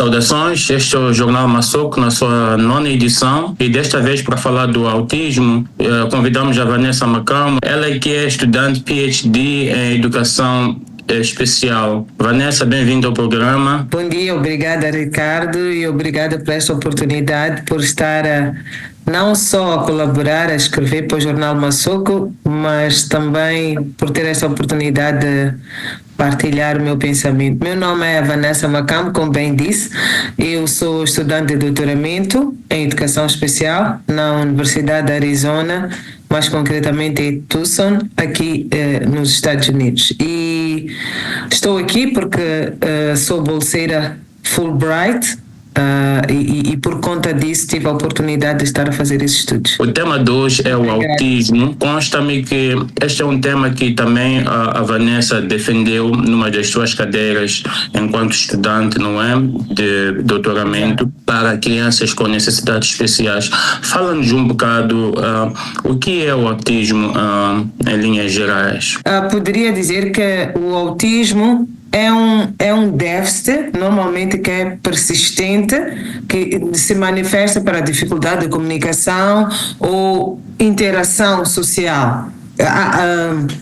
Saudações, este é o Jornal Massoco na sua 9ª edição e desta vez para falar do autismo convidamos a Vanessa Macamo, ela que é estudante PhD em Educação Especial. Vanessa, bem-vinda ao programa. Bom dia, obrigada Ricardo e obrigada por esta oportunidade, por estar não só a colaborar, a escrever para o Jornal Massoco, mas também por ter esta oportunidade de partilhar o meu pensamento. Meu nome é Vanessa Macamo, como bem disse, eu sou estudante de doutoramento em Educação Especial na Universidade de Arizona, mais concretamente em Tucson, aqui nos Estados Unidos. E estou aqui porque sou bolseira Fulbright, e por conta disso tive a oportunidade de estar a fazer esses estudos. O tema de hoje é o autismo. Consta-me que este é um tema que também a Vanessa defendeu numa das suas cadeiras enquanto estudante, não é? De doutoramento para crianças com necessidades especiais. Fala-nos um bocado o que é o autismo em linhas gerais. Poderia dizer que o autismo é um déficit, normalmente que é persistente, que se manifesta para dificuldade de comunicação ou interação social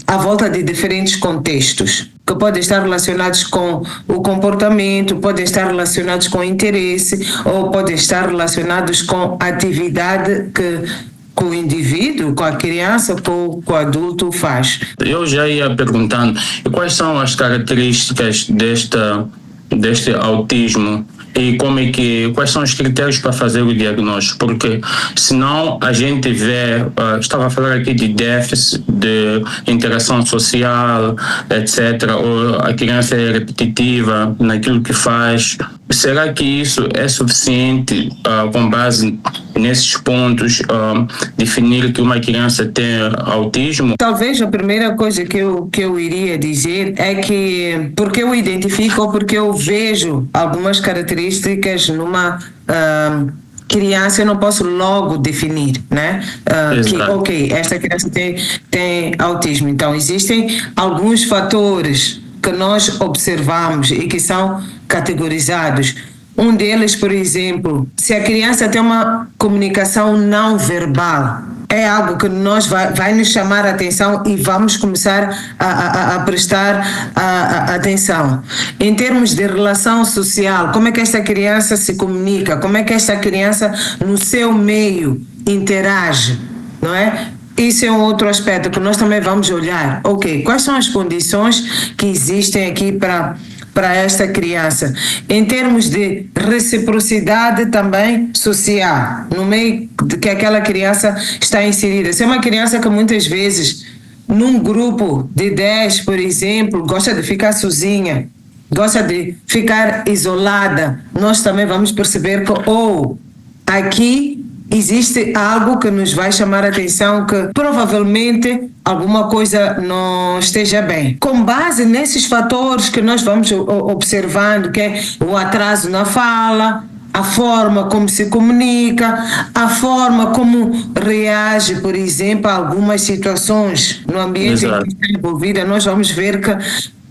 à volta de diferentes contextos, que podem estar relacionados com o comportamento, podem estar relacionados com o interesse ou podem estar relacionados com a atividade que o indivíduo, com a criança, com o adulto faz. Eu já ia perguntando, quais são as características deste autismo e quais são os critérios para fazer o diagnóstico? Porque senão a gente vê, estava a falar aqui de déficit de interação social, etc., ou a criança é repetitiva naquilo que faz. Será que isso é suficiente, com base nesses pontos, definir que uma criança tem autismo? Talvez a primeira coisa que eu iria dizer é que porque eu identifico ou porque eu vejo algumas características numa criança, eu não posso logo definir, né? Que, esta criança tem autismo. Então, existem alguns fatores que nós observamos e que são categorizados. Um deles, por exemplo, se a criança tem uma comunicação não verbal, é algo que vai nos chamar a atenção e vamos começar a prestar atenção. Em termos de relação social, como é que esta criança se comunica? Como é que esta criança, no seu meio, interage? Não é? Isso é um outro aspecto que nós também vamos olhar. Quais são as condições que existem aqui para esta criança? Em termos de reciprocidade também social, no meio de que aquela criança está inserida. Se é uma criança que muitas vezes, num grupo de 10, por exemplo, gosta de ficar sozinha, gosta de ficar isolada, nós também vamos perceber que aqui existe algo que nos vai chamar a atenção, que provavelmente alguma coisa não esteja bem. Com base nesses fatores que nós vamos observando, que é o atraso na fala, a forma como se comunica, a forma como reage, por exemplo, a algumas situações no ambiente em que está envolvida, nós vamos ver que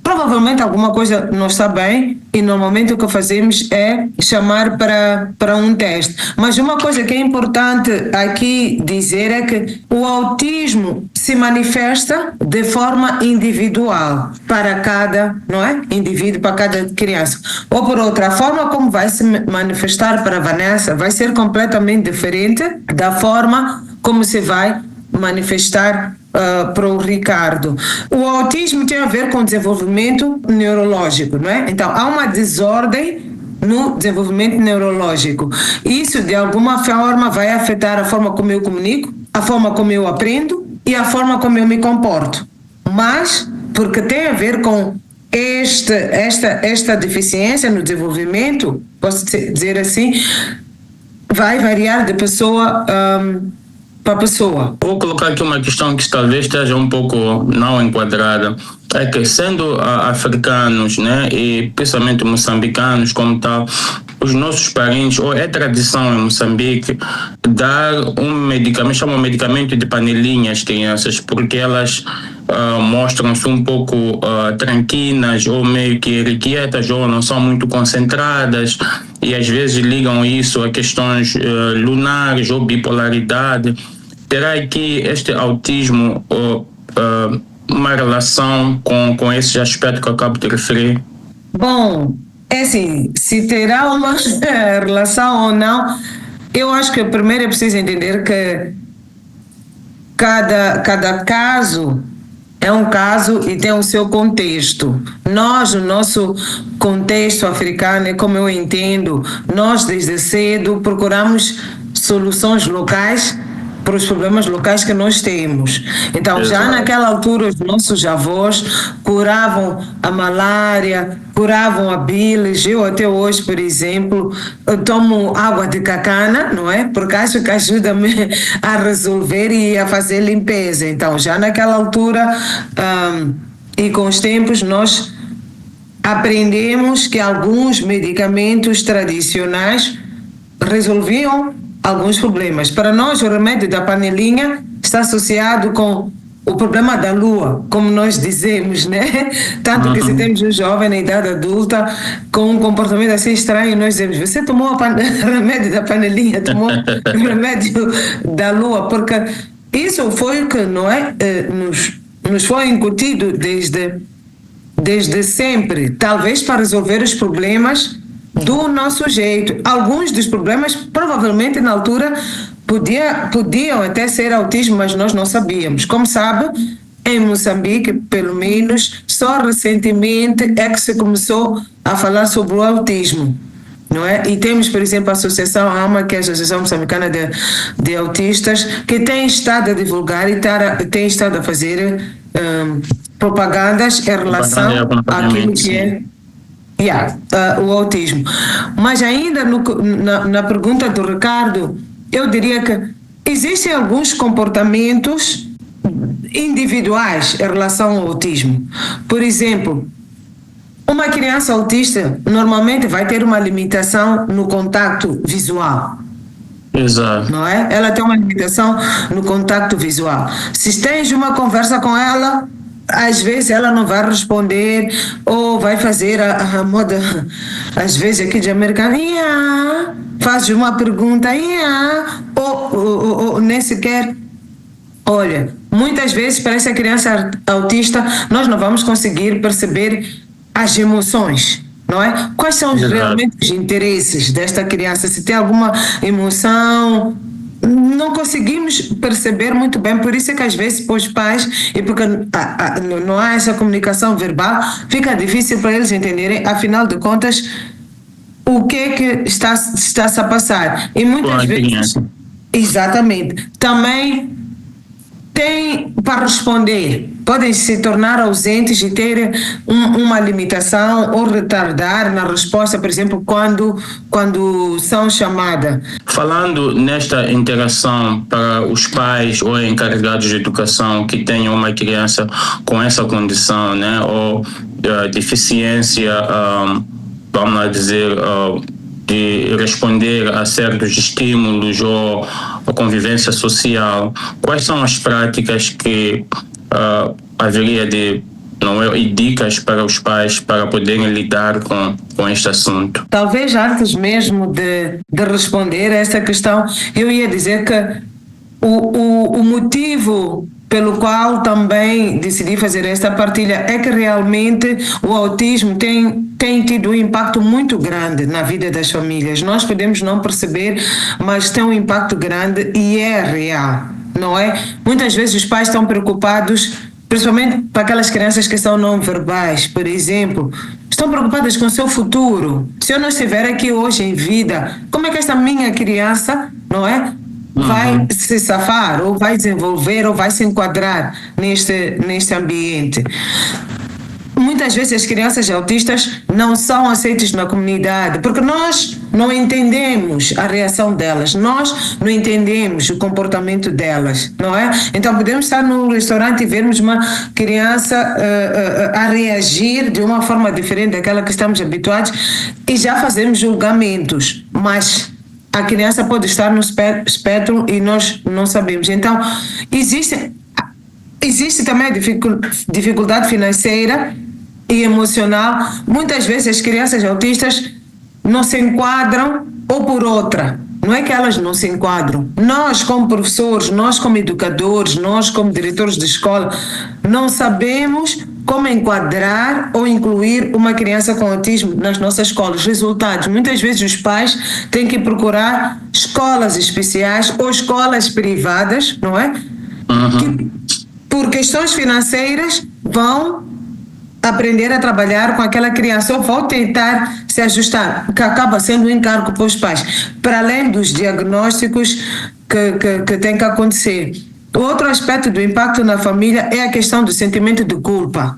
provavelmente alguma coisa não está bem e normalmente o que fazemos é chamar para um teste. Mas uma coisa que é importante aqui dizer é que o autismo se manifesta de forma individual para cada, não é? Indivíduo, para cada criança. Ou por outra, a forma como vai se manifestar para a Vanessa vai ser completamente diferente da forma como se vai manifestar para o Ricardo. O autismo tem a ver com desenvolvimento neurológico, não é? Então, há uma desordem no desenvolvimento neurológico. Isso, de alguma forma, vai afetar a forma como eu comunico, a forma como eu aprendo e a forma como eu me comporto. Mas, porque tem a ver com esta deficiência no desenvolvimento, posso dizer assim, vai variar de pessoa para a pessoa. Vou colocar aqui uma questão que talvez esteja um pouco não enquadrada. É que sendo africanos, né, e principalmente moçambicanos como tal, os nossos parentes, ou é tradição em Moçambique, dar um medicamento, chamam medicamento de panelinha às crianças, porque elas mostram-se um pouco tranquilas ou meio que irrequietas ou não são muito concentradas e às vezes ligam isso a questões lunares ou bipolaridade. Terá aqui este autismo uma relação com esse aspecto que eu acabo de referir? Bom, é assim, se terá uma relação ou não, eu acho que primeiro é preciso entender que cada caso é um caso e tem o seu contexto. Nós, no nosso contexto africano, como eu entendo, nós desde cedo procuramos soluções locais para os problemas locais que nós temos. Então, já naquela altura, os nossos avós curavam a malária, curavam a bilis. Eu até hoje, por exemplo, eu tomo água de cacana, não é? Porque acho que ajuda-me a resolver e a fazer limpeza. Então, já naquela altura, e com os tempos, nós aprendemos que alguns medicamentos tradicionais resolviam alguns problemas. Para nós, o remédio da panelinha está associado com o problema da lua, como nós dizemos, né? Tanto que se temos um jovem na idade adulta com um comportamento assim estranho, nós dizemos, você tomou o remédio da panelinha, tomou o remédio da lua, porque isso foi o que, não é? Nos foi incutido desde sempre, talvez para resolver os problemas do nosso jeito. Alguns dos problemas, provavelmente na altura, podiam até ser autismo, mas nós não sabíamos. Como sabe, em Moçambique, pelo menos, só recentemente é que se começou a falar sobre o autismo, não é? E temos, por exemplo, a Associação AMA, que é a Associação Moçambicana de Autistas, que tem estado a divulgar e tem estado a fazer propagandas em relação àquilo que é o autismo. Mas ainda na pergunta do Ricardo, eu diria que existem alguns comportamentos individuais em relação ao autismo. Por exemplo, uma criança autista normalmente vai ter uma limitação no contato visual. Exato. Não é? Ela tem uma limitação no contato visual. Se tens uma conversa com ela, às vezes ela não vai responder ou vai fazer a moda, às vezes aqui de americano, faz uma pergunta, ou nem sequer. Olha, muitas vezes para essa criança autista nós não vamos conseguir perceber as emoções, não é? Quais são realmente os interesses desta criança? Se tem alguma emoção, não conseguimos perceber muito bem, por isso é que às vezes para os pais, e porque não há essa comunicação verbal, fica difícil para eles entenderem, afinal de contas, o que é que está-se a passar. E muitas vezes, exatamente, também têm para responder, podem se tornar ausentes e ter uma limitação ou retardar na resposta, por exemplo, quando são chamadas. Falando nesta interação para os pais ou encarregados de educação que tenham uma criança com essa condição, né, ou deficiência, vamos lá dizer, de responder a certos estímulos ou a convivência social, quais são as práticas que haveria de e dicas para os pais para poderem lidar com este assunto? Talvez antes mesmo de responder a essa questão, eu ia dizer que o motivo pelo qual também decidi fazer esta partilha é que realmente o autismo tem tido um impacto muito grande na vida das famílias. Nós podemos não perceber, mas tem um impacto grande e é real, não é? Muitas vezes os pais estão preocupados, principalmente para aquelas crianças que são não verbais, por exemplo, estão preocupadas com o seu futuro. Se eu não estiver aqui hoje em vida, como é que esta minha criança, não é, vai se safar, ou vai desenvolver, ou vai se enquadrar neste ambiente? Muitas vezes as crianças autistas não são aceitas na comunidade porque nós não entendemos a reação delas, nós não entendemos o comportamento delas, não é? Então podemos estar no restaurante e vermos uma criança a reagir de uma forma diferente daquela que estamos habituados e já fazemos julgamentos, mas a criança pode estar no espectro e nós não sabemos. Então existe também a dificuldade financeira e emocional. Muitas vezes as crianças autistas não se enquadram ou por outra. Não é que elas não se enquadram. Nós, como professores, nós, como educadores, nós, como diretores de escola, não sabemos como enquadrar ou incluir uma criança com autismo nas nossas escolas. Resultados: muitas vezes os pais têm que procurar escolas especiais ou escolas privadas, não é? Que, por questões financeiras, vão aprender a trabalhar com aquela criança ou vão tentar se ajustar, que acaba sendo um encargo para os pais, para além dos diagnósticos que tem que acontecer. O outro aspecto do impacto na família é a questão do sentimento de culpa.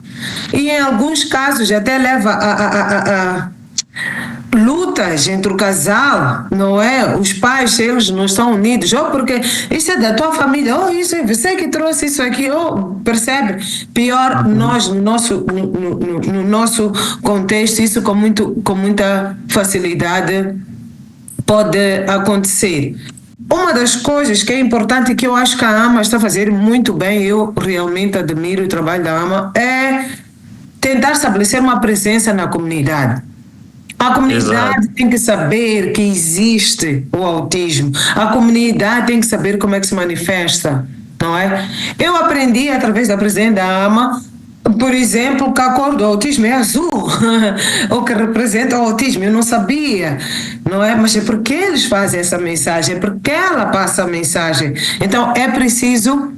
E em alguns casos até leva a lutas entre o casal, não é? Os pais, eles não estão unidos, ou porque isso é da tua família, ou isso é você que trouxe isso aqui, ou percebe? Pior, nós no nosso contexto, isso com muita facilidade pode acontecer. Uma das coisas que é importante, que eu acho que a AMA está a fazer muito bem, eu realmente admiro o trabalho da AMA, é tentar estabelecer uma presença na comunidade. A comunidade tem que saber que existe o autismo. A comunidade tem que saber como é que se manifesta, não é? Eu aprendi através da presidente da AMA, por exemplo, que a cor do autismo é azul, ou que representa o autismo. Eu não sabia, não é? Mas é porque eles fazem essa mensagem, é porque ela passa a mensagem. Então é preciso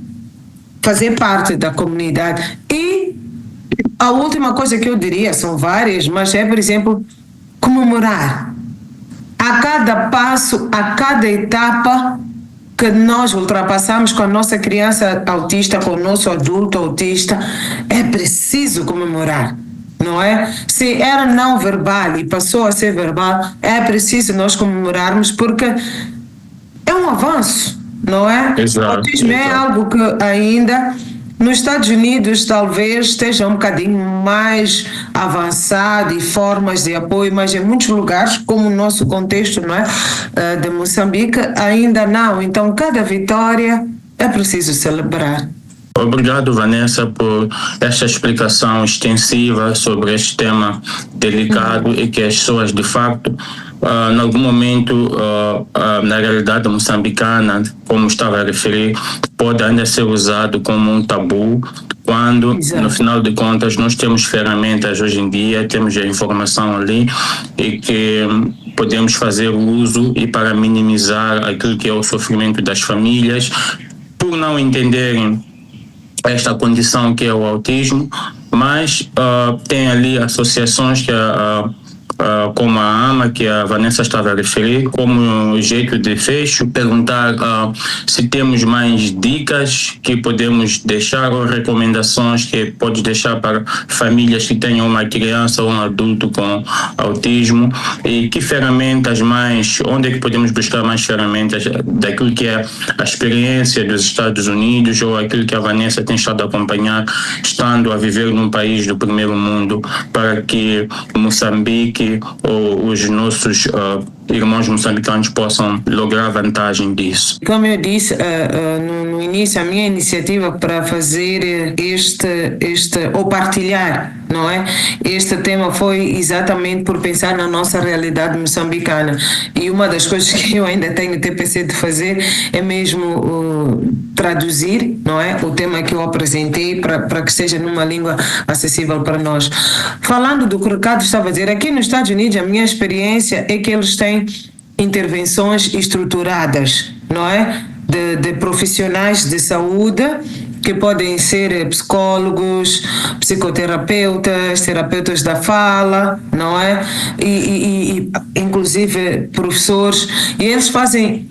fazer parte da comunidade. E a última coisa que eu diria, são várias, mas é, por exemplo, comemorar a cada passo, a cada etapa que nós ultrapassamos com a nossa criança autista, com o nosso adulto autista. É preciso comemorar, não é? Se era não verbal e passou a ser verbal, é preciso nós comemorarmos, porque é um avanço, não é? Exato, o autismo é algo que ainda nos Estados Unidos talvez esteja um bocadinho mais avançado e formas de apoio, mas em muitos lugares, como o nosso contexto, não é, de Moçambique, ainda não. Então, cada vitória é preciso celebrar. Obrigado, Vanessa, por esta explicação extensiva sobre este tema delicado e que as pessoas, de facto, em algum momento, na realidade moçambicana, como estava a referir, pode ainda ser usado como um tabu, quando, no final de contas, nós temos ferramentas hoje em dia, temos a informação ali e que podemos fazer uso e para minimizar aquilo que é o sofrimento das famílias, por não entenderem esta condição que é o autismo, mas tem ali associações que como a AMA, que a Vanessa estava a referir, como jeito de fecho, perguntar se temos mais dicas que podemos deixar ou recomendações que pode deixar para famílias que tenham uma criança ou um adulto com autismo, e que ferramentas mais, onde é que podemos buscar mais ferramentas daquilo que é a experiência dos Estados Unidos ou aquilo que a Vanessa tem estado a acompanhar, estando a viver num país do primeiro mundo, para que Moçambique ou os nossos irmãos moçambicanos possam lograr vantagem disso. Como eu disse no início, a minha iniciativa para fazer ou partilhar, não é? Este tema foi exatamente por pensar na nossa realidade moçambicana. E uma das coisas que eu ainda tenho TPC de fazer é mesmo traduzir, não é? O tema que eu apresentei para que seja numa língua acessível para nós. Falando do que o Ricardo estava a dizer, aqui nos Estados Unidos a minha experiência é que eles têm intervenções estruturadas, não é? De profissionais de saúde, que podem ser psicólogos, psicoterapeutas, terapeutas da fala, não é? E inclusive professores, e eles fazem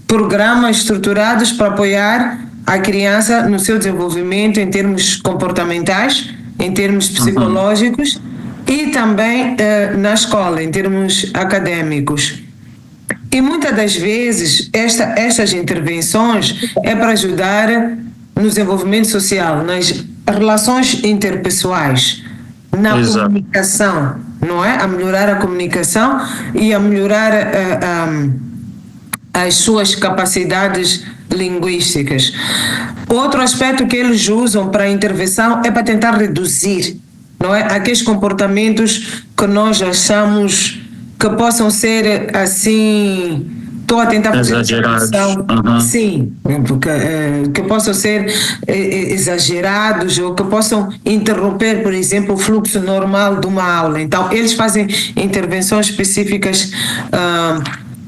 programas estruturados para apoiar a criança no seu desenvolvimento em termos comportamentais, em termos psicológicos e também na escola, em termos acadêmicos. E muitas das vezes estas intervenções é para ajudar no desenvolvimento social, nas relações interpessoais, na comunicação, não é? A melhorar a comunicação e a melhorar as suas capacidades linguísticas. Outro aspecto que eles usam para a intervenção é para tentar reduzir, não é? Aqueles comportamentos que nós achamos que possam ser assim. Estou a tentar fazer Exagerados. sim, que possam ser exagerados ou que possam interromper, por exemplo, o fluxo normal de uma aula. Então, eles fazem intervenções específicas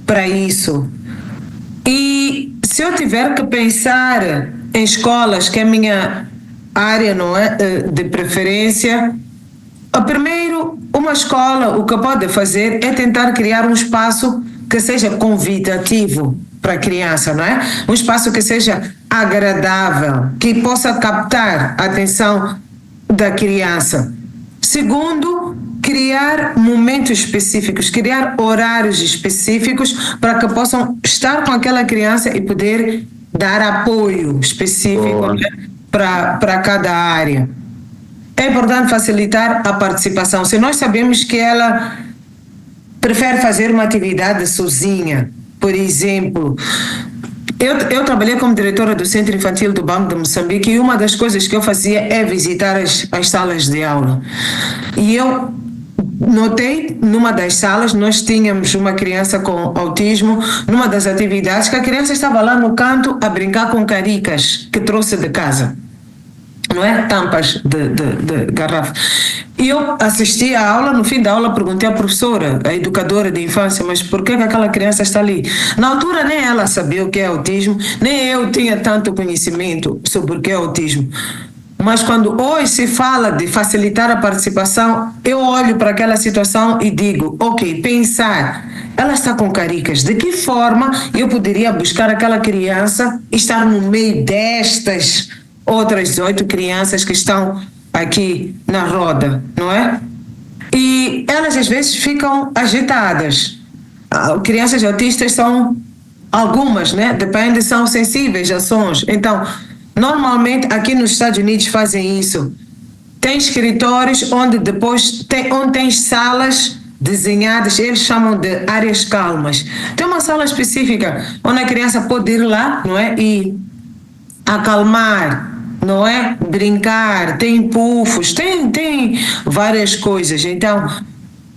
para isso. E se eu tiver que pensar em escolas, que é a minha área, não é, de preferência, primeiro, uma escola, o que pode fazer é tentar criar um espaço que seja convidativo para a criança, não é? Um espaço que seja agradável, que possa captar a atenção da criança. Segundo, criar momentos específicos, criar horários específicos para que possam estar com aquela criança e poder dar apoio específico, né, para cada área. É importante facilitar a participação. Se nós sabemos que ela prefere fazer uma atividade sozinha, por exemplo, eu trabalhei como diretora do Centro Infantil do Banco de Moçambique e uma das coisas que eu fazia é visitar as salas de aula. E eu notei, numa das salas, nós tínhamos uma criança com autismo, numa das atividades, que a criança estava lá no canto a brincar com caricas que trouxe de casa. Não é? Tampas de garrafa. E eu assisti à aula, no fim da aula perguntei à professora, a educadora de infância, mas por que aquela criança está ali? Na altura nem ela sabia o que é autismo, nem eu tinha tanto conhecimento sobre o que é autismo. Mas quando hoje se fala de facilitar a participação, eu olho para aquela situação e digo, ok, pensar, ela está com caricas, de que forma eu poderia buscar aquela criança e estar no meio destas outras 18 crianças que estão aqui na roda, não é? E elas às vezes ficam agitadas. Crianças autistas são algumas, né? Depende, são sensíveis a sons. Então, normalmente aqui nos Estados Unidos fazem isso. Tem escritórios onde depois onde tem salas desenhadas, eles chamam de áreas calmas. Tem uma sala específica onde a criança pode ir lá, não é? E acalmar, não é? Brincar, tem puffs, tem várias coisas. Então,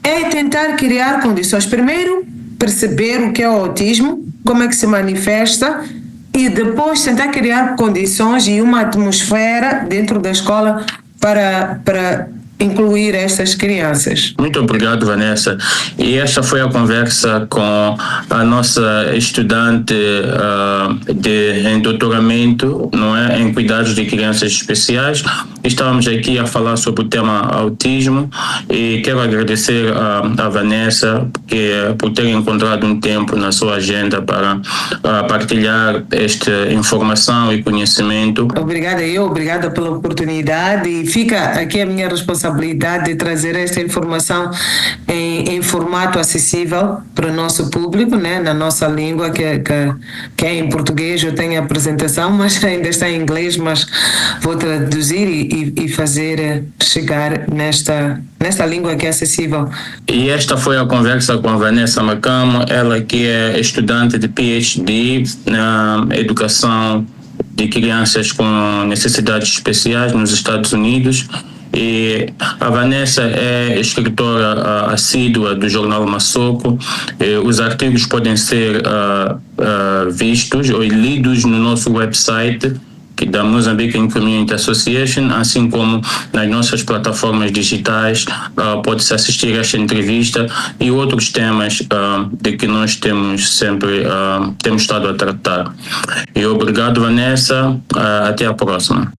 é tentar criar condições. Primeiro, perceber o que é o autismo, como é que se manifesta, e depois tentar criar condições e uma atmosfera dentro da escola para incluir essas crianças. Muito obrigado, Vanessa. E esta foi a conversa com a nossa estudante em doutoramento, não é, em cuidados de crianças especiais. Estávamos aqui a falar sobre o tema autismo e quero agradecer a Vanessa por ter encontrado um tempo na sua agenda para partilhar esta informação e conhecimento. Obrigada pela oportunidade, e fica aqui a minha responsabilidade de trazer esta informação em formato acessível para o nosso público, né? Na nossa língua, que é em português. Eu tenho a apresentação, mas ainda está em inglês, mas vou traduzir e fazer chegar nesta língua que é acessível. E esta foi a conversa com a Vanessa Macamo, ela que é estudante de PhD na educação de crianças com necessidades especiais nos Estados Unidos. E a Vanessa é escritora assídua do jornal Masoko. Os artigos podem ser vistos ou lidos no nosso website, que da Mozambican Community Association, assim como nas nossas plataformas digitais. Pode-se assistir a esta entrevista e outros temas de que nós temos estado a tratar. E obrigado, Vanessa. Até a próxima.